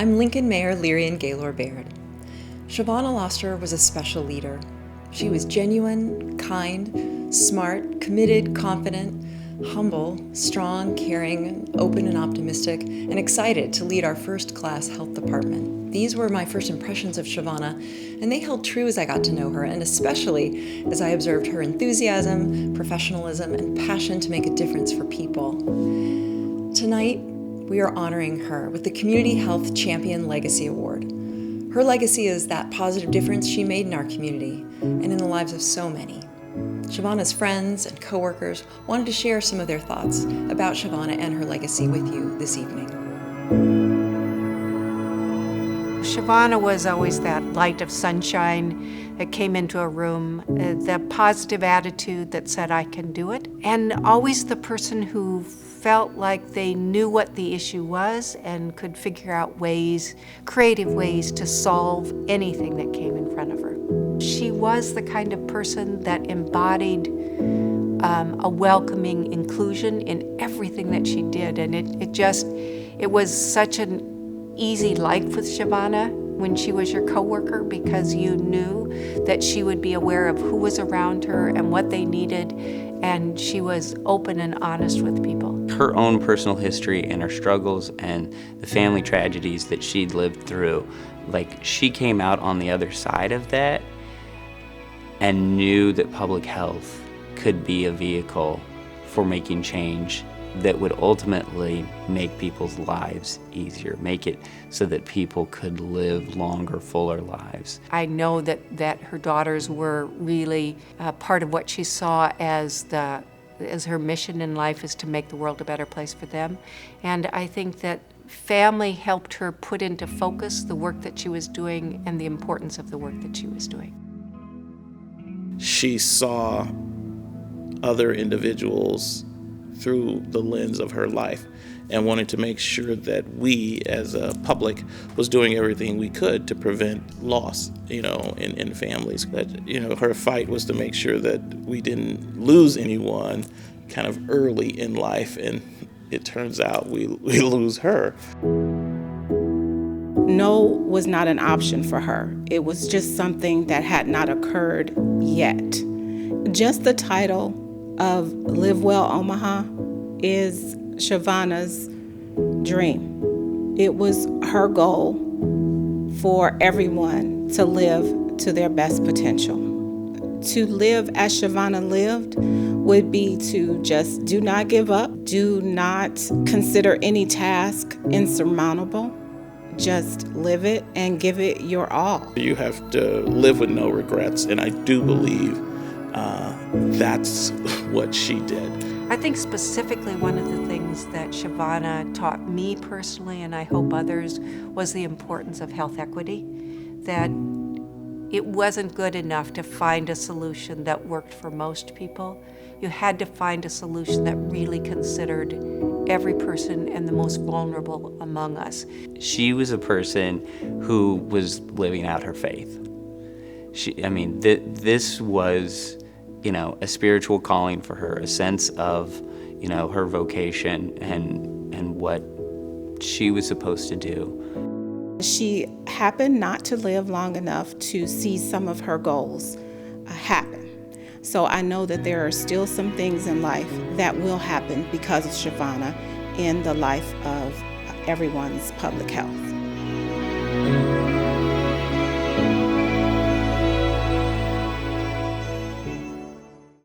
I'm Lincoln Mayor Lyrian Gaylor Baird. Shavonna Lausterer was a special leader. She was genuine, kind, smart, committed, confident, humble, strong, caring, open and optimistic, and excited to lead our first-class health department. These were my first impressions of Shavonna, and they held true as I got to know her, and especially as I observed her enthusiasm, professionalism, and passion to make a difference for people. Tonight, we are honoring her with the Community Health Champion Legacy Award. Her legacy is that positive difference she made in our community and in the lives of so many. Shavonna's friends and coworkers wanted to share some of their thoughts about Shavonna and her legacy with you this evening. Shavonna was always that light of sunshine that came into a room, the positive attitude that said, I can do it, and always the person who felt like they knew what the issue was and could figure out ways, creative ways to solve anything that came in front of her. She was the kind of person that embodied a welcoming inclusion in everything that she did, and it was such an easy life with Shavonna when she was your coworker, because you knew that she would be aware of who was around her and what they needed, and she was open and honest with people. Her own personal history and her struggles and the family tragedies that she'd lived through, like, she came out on the other side of that and knew that public health could be a vehicle for making change that would ultimately make people's lives easier, make it so that people could live longer, fuller lives. I know that her daughters were really part of what she saw as her mission in life, is to make the world a better place for them. And I think that family helped her put into focus the work that she was doing and the importance of the work that she was doing. She saw other individuals through the lens of her life and wanted to make sure that we as a public was doing everything we could to prevent loss, in families. That, her fight was to make sure that we didn't lose anyone kind of early in life, and it turns out we lose her. No was not an option for her. It was just something that had not occurred yet. Just the title of Live Well Omaha is Shavonna's dream. It was her goal for everyone to live to their best potential. To live as Shavonna lived would be to just do not give up, do not consider any task insurmountable. Just live it and give it your all. You have to live with no regrets, and I do believe that's what she did. I think specifically one of the things that Shavonna taught me personally, and I hope others, was the importance of health equity. That it wasn't good enough to find a solution that worked for most people. You had to find a solution that really considered every person and the most vulnerable among us. She was a person who was living out her faith. This was, a spiritual calling for her, a sense of, her vocation and what she was supposed to do. She happened not to live long enough to see some of her goals happen. So I know that there are still some things in life that will happen because of Shavonna in the life of everyone's public health.